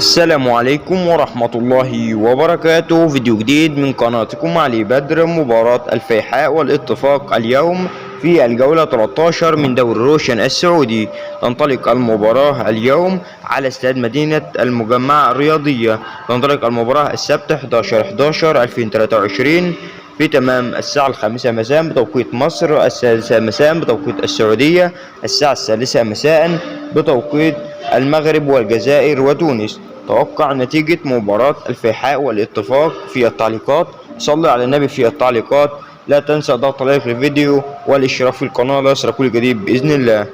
السلام عليكم ورحمة الله وبركاته. فيديو جديد من قناتكم علي بدر. مباراة الفيحاء والاتفاق اليوم في الجولة 13 من دوري روشن السعودي. تنطلق المباراة اليوم على استاد مدينة المجمع الرياضية. تنطلق المباراة السبت 11/11/2023 في تمام الساعة 5 مساء بتوقيت مصر، 6 مساء بتوقيت السعودية، الساعة 3 مساء بتوقيت المغرب والجزائر وتونس. توقع نتيجة مباراة الفيحاء والاتفاق في التعليقات. صلي على النبي في التعليقات. لا تنسى ضغط لايك للفيديو والاشتراك في القناة ليصلك كل جديد بإذن الله.